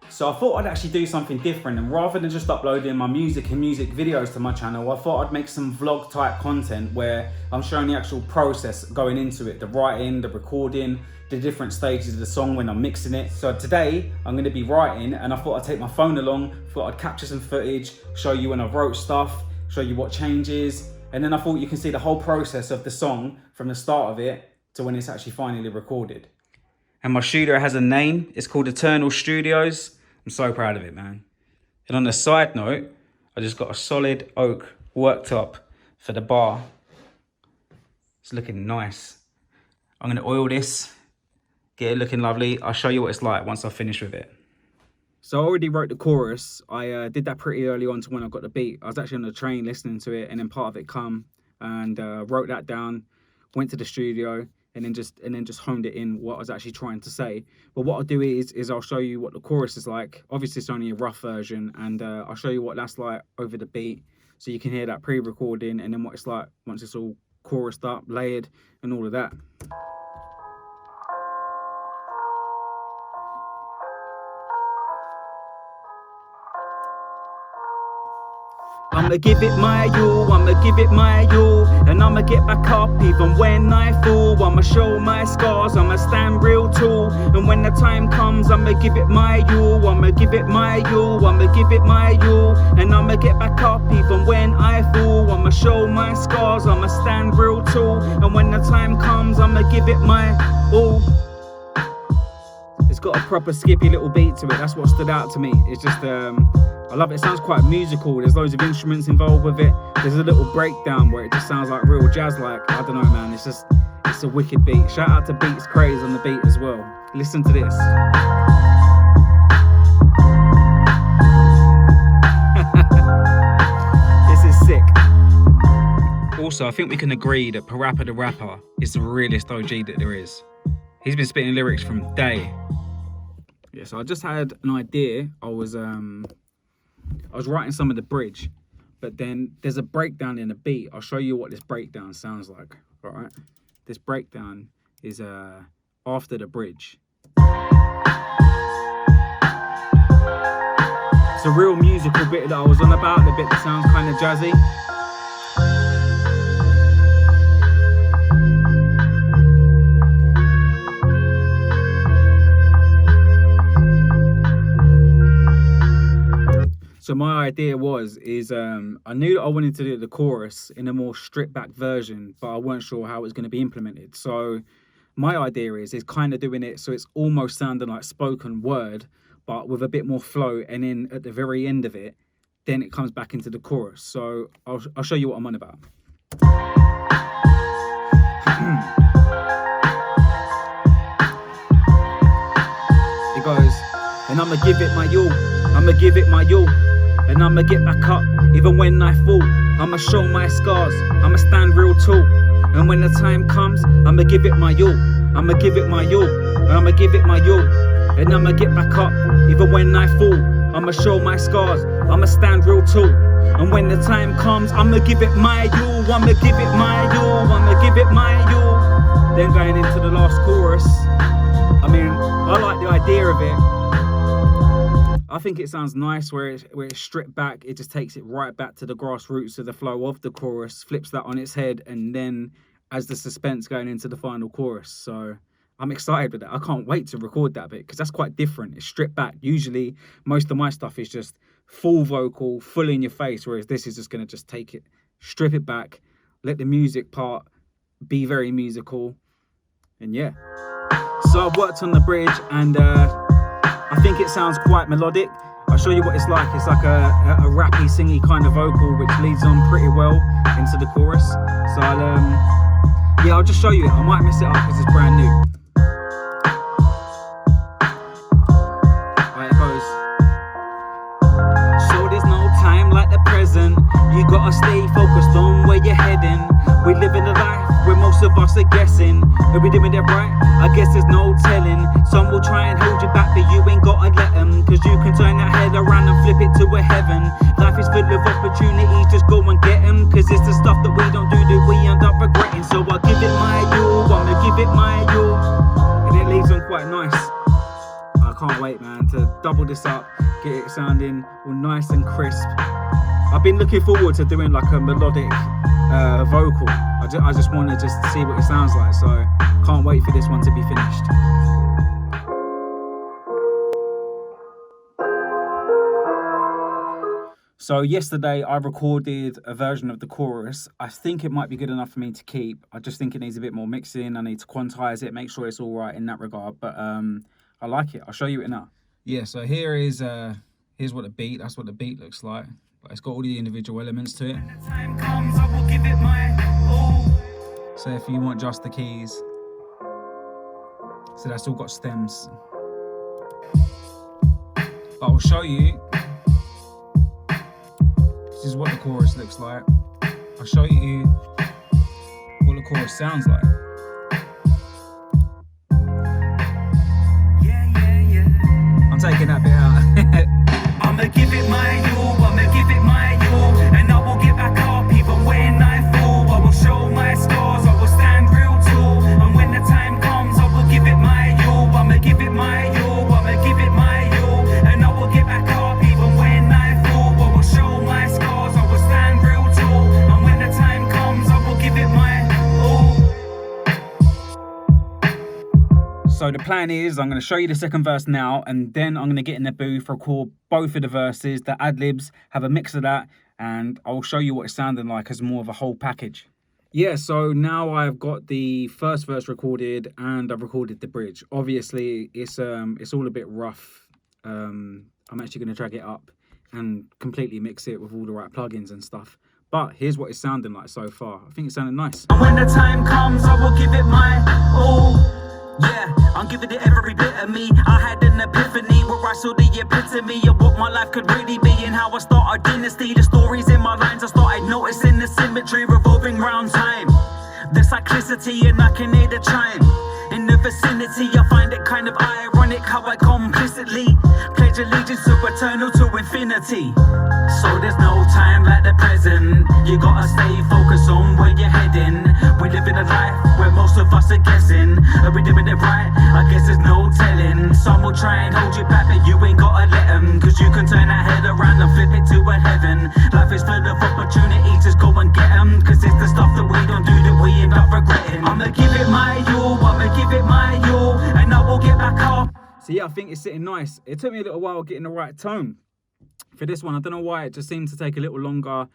So I thought I'd actually do something different, and rather than just uploading my music and music videos to my channel, I thought I'd make some vlog type content where I'm showing the actual process going into it, the writing, the recording, the different stages of the song when I'm mixing it. So today I'm going to be writing, and I thought I'd take my phone along, thought I'd capture some footage, show you when I wrote stuff, show you what changes, and then I thought you can see the whole process of the song from the start of it to when it's actually finally recorded. And my studio has a name, it's called Eternal Studios. I'm so proud of it, man. And on a side note, I just got a solid oak worktop for the bar. It's looking nice. I'm gonna oil this, get it looking lovely. I'll show you what it's like once I finish with it. So I already wrote the chorus. I did that pretty early on to when I got the beat. I was actually on the train listening to it, and then part of it come and wrote that down, went to the studio, and then just honed it in what I was actually trying to say. But what I'll do is I'll show you what the chorus is like. Obviously it's only a rough version, and I'll show you what that's like over the beat, so you can hear that pre-recording, and then what it's like once it's all chorused up, layered, and all of that. I'ma give it my all, I'ma give it my all, and I'ma get back up even when I fall. I'ma show my scars, I'ma stand real tall, and when the time comes I'ma give it my all, I'ma give it my all, I'ma give it my all, and I'ma get back up even when I fall. I'ma show my scars, I'ma stand real tall, and when the time comes I'ma give it my all. It's got a proper skippy little beat to it. That's what stood out to me. It's just I love it. It sounds quite musical. There's loads of instruments involved with it. There's a little breakdown where it just sounds like real jazz like. I don't know, man. It's a wicked beat. Shout out to Beats Craze on the beat as well. Listen to this. This is sick. Also, I think we can agree that Parappa the Rapper is the realest OG that there is. He's been spitting lyrics from day. Yeah, so I just had an idea. I was writing some of the bridge, but then there's a breakdown in the beat. I'll show you what this breakdown sounds like. All right, this breakdown is after the bridge. It's a real musical bit that I was on about, the bit that sounds kind of jazzy. So my idea is I knew that I wanted to do the chorus in a more stripped back version, but I weren't sure how it was going to be implemented. So my idea is kind of doing it so it's almost sounding like spoken word, but with a bit more flow. And then at the very end of it, then it comes back into the chorus. So I'll show you what I'm on about. It goes, and I'ma give it my all, I'ma give it my all, and I'ma get back up even when I fall. I'ma show my scars, I'ma stand real tall, and when the time comes I'ma give it my all, I'ma give it my all, and I'ma give it my all, and I'ma get back up even when I fall. I'ma show my scars, I'ma stand real tall, and when the time comes I'ma give it my all, I'ma give it my all, I'ma give it my all. Then going into the last chorus, I mean, I like the idea of it. I think it sounds nice where it's stripped back. It just takes it right back to the grassroots of the flow of the chorus, flips that on its head, and then as the suspense going into the final chorus. So I'm excited with that. I can't wait to record that bit because that's quite different. It's stripped back. Usually most of my stuff is just full vocal, full in your face, whereas this is just going to just take it, strip it back, let the music part be very musical, and yeah. So I've worked on the bridge, and I think it sounds quite melodic. I'll show you what it's like. It's like a rappy, singy kind of vocal, which leads on pretty well into the chorus. So I'll just show you it. I might mess it up because it's brand new. Right, it goes. So there's no time like the present. You gotta stay focused on where you're heading. We live in a life where most of us are guessing. Are we doing it right? I guess there's no telling. Some will try and hold you back, but you ain't gotta let them. Cause you can turn that head around and flip it to a heaven. Life is full of opportunities, just go and get them. Cause it's the stuff that we don't do that we end up regretting. So I'll give it my all, I'ma give it my all. And it leaves on quite nice. I can't wait, man, to double this up, get it sounding all nice and crisp. I've been looking forward to doing like a melodic vocal. I just want to just see what it sounds like, so can't wait for this one to be finished. So yesterday I recorded a version of the chorus. I think it might be good enough for me to keep. I just think it needs a bit more mixing. I need to quantize it, make sure it's all right in that regard. But I like it. I'll show you it now. Yeah, so here's what the beat, that's what the beat looks like. But it's got all the individual elements to it. When the time comes, I will give it my all. So if you want just the keys. So that's all got stems. But I'll show you. This is what the chorus looks like. I'll show you what the chorus sounds like. I'm taking that bit out. I'ma give it my all, I'ma give it my all, and I will get back up even when I fall. I will show my scars, I will stand real tall, and when the time comes, I will give it my all. I'ma give it my all, I'ma give it my all, and I will get back up even when I fall. I will show my scars, I will stand real tall, and when the time comes, I will give it my all. So the plan is I'm going to show you the second verse now, and then I'm going to get in the booth, record both of the verses, the ad-libs, have a mix of that, and I'll show you what it's sounding like as more of a whole package. Yeah, so now I've got the first verse recorded and I've recorded the bridge. Obviously, it's all a bit rough. I'm actually going to drag it up and completely mix it with all the right plugins and stuff. But here's what it's sounding like so far. I think it's sounding nice. When the time comes, I will give it my all. Yeah, I'm giving it every bit of me. I had an epiphany where I saw the epitome of what my life could really be and how I start a dynasty. The stories in my lines, I started noticing the symmetry revolving round time. The cyclicity, and I can hear the chime. In the vicinity, I find it kind of ironic how I complicitly pledge allegiance to eternal, to infinity. So there's no time like the present. You gotta stay focused on where you're heading. We live in a life where most of us are guessing. Are we doing it right? I guess there's no telling. Some will try and hold you back, but you ain't gotta let them. Cause you can turn that head around and flip it to a heaven. Life is full of opportunities, just go and get them. Cause it's the stuff that we don't do that we end up regretting. I'ma give it my all, I'ma give it my all, and I will get back up. So yeah, I think it's sitting nice. It took me a little while getting the right tone for this one. I don't know why, it just seemed to take a little longer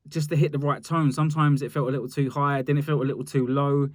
just to hit the right tone. Sometimes it felt a little too high, then it felt a little too low,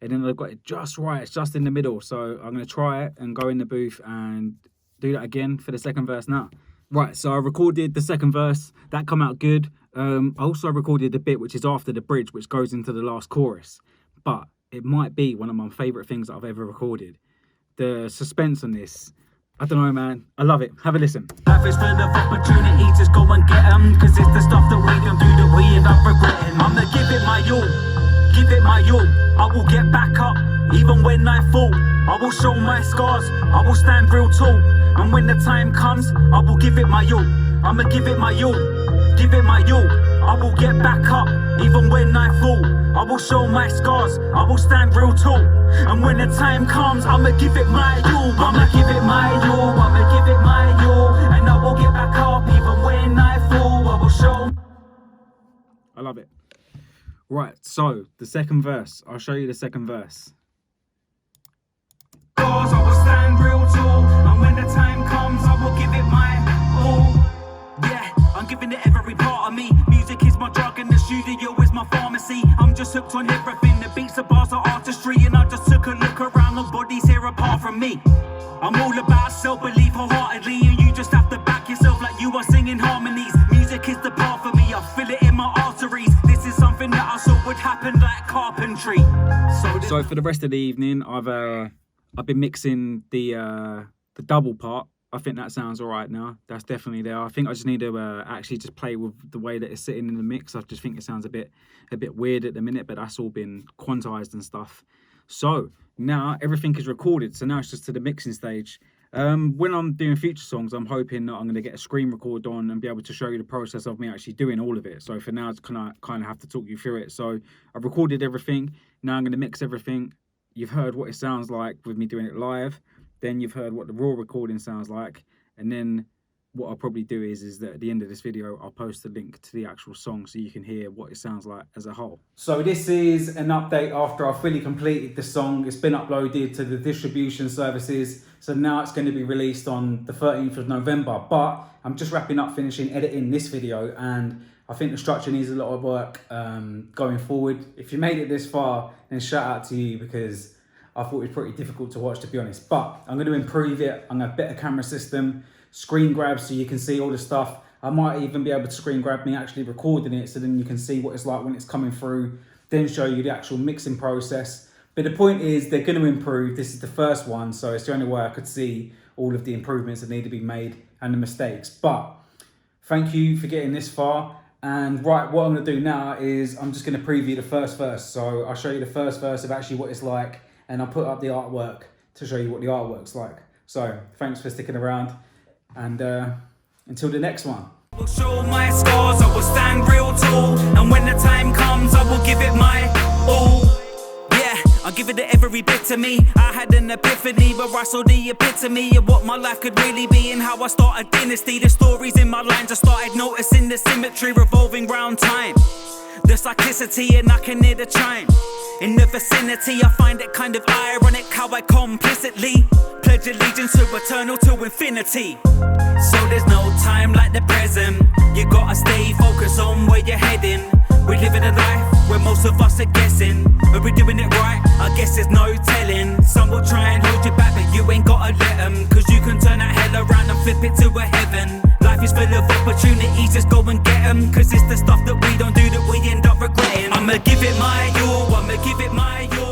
and then I got it just right. It's just in the middle. So I'm going to try it and go in the booth and do that again for the second verse now. Right, so I recorded the second verse. That come out good. I also recorded the bit which is after the bridge, which goes into the last chorus. But it might be one of my favourite things that I've ever recorded. The suspense on this, I don't know, man. I love it. Have a listen. Life is full of opportunities, just go and get them. Cause it's the stuff that we don't do that we end up regretting. I'ma give it my all, give it my all. I will get back up, even when I fall. I will show my scars, I will stand real tall. And when the time comes, I will give it my all. I'ma give it my all, give it my all. I will get back up, even when I fall. I will show my scars, I will stand real tall. And when the time comes, I'ma give it my all. I'ma give it my all, I'ma give it my all. And I will get back up, even when I fall. I will show. I love it. Right, so the second verse. I'll show you the second verse. I will stand real tall, and when the time comes, I will give it my all. Yeah, I'm giving it every part of me. Music is my drug and the studio is my pharmacy. I'm just hooked on everything. The beats, the bars, the artistry, and I just took a look around. Nobody's here apart from me. I'm all about self-belief wholeheartedly, and you just have to back yourself like you are singing harmonies. Music is the path for me. I feel it in my arteries. This is something that I saw would happen like carpentry. So for the rest of the evening, I've been mixing the double part. I think that sounds all right now. That's definitely there. I think I just need to actually just play with the way that it's sitting in the mix. I just think it sounds a bit weird at the minute, but that's all been quantized and stuff. So now everything is recorded. So now it's just to the mixing stage. When I'm doing future songs, I'm hoping that I'm going to get a screen record on and be able to show you the process of me actually doing all of it. So for now, it's kind of have to talk you through it. So I've recorded everything. Now I'm going to mix everything. You've heard what it sounds like with me doing it live. then you've heard what the raw recording sounds like, and then what I'll probably do is that at the end of this video, I'll post a link to the actual song so you can hear what it sounds like as a whole. So this is an update after I've fully completed the song. It's been uploaded to the distribution services. So now it's going to be released on the 13th of November. But I'm just wrapping up, finishing editing this video. And I think the structure needs a lot of work going forward. If you made it this far, then shout out to you, because I thought it was pretty difficult to watch, to be honest. But I'm going to improve it. I'm going to have a better camera system, screen grab so you can see all the stuff. I might even be able to screen grab me actually recording it, so then you can see what it's like when it's coming through, then show you the actual mixing process. But the point is, they're going to improve. This is the first one, so it's the only way I could see all of the improvements that need to be made and the mistakes. But thank you for getting this far. And right, what I'm going to do now is I'm just going to preview the first verse. So I'll show you the first verse of actually what it's like, and I'll put up the artwork to show you what the artwork's like. So thanks for sticking around, and until the next one. I will show my scars, I will stand real tall, and when the time comes I will give it my all. Yeah, I'll give it every bit to me. I had an epiphany where I saw the epitome of what my life could really be, and how I start a dynasty. The stories in my lines, I started noticing the symmetry revolving round time, the cyclicity, and I can hear the chime in the vicinity. I find it kind of ironic how I complicitly pledge allegiance to eternal, to infinity. So there's no time like the present. You gotta stay focused on where you're heading. We're living a life where most of us are guessing. Are we doing it right? I guess there's no telling. Some will try and hold you back, but you ain't gotta let them, cause you can turn that hell around and flip it to a heaven. Life is full of opportunities, just go and get them, cause it's the stuff that we don't do that we end up regretting. I'ma give it my all, I'ma give it my all.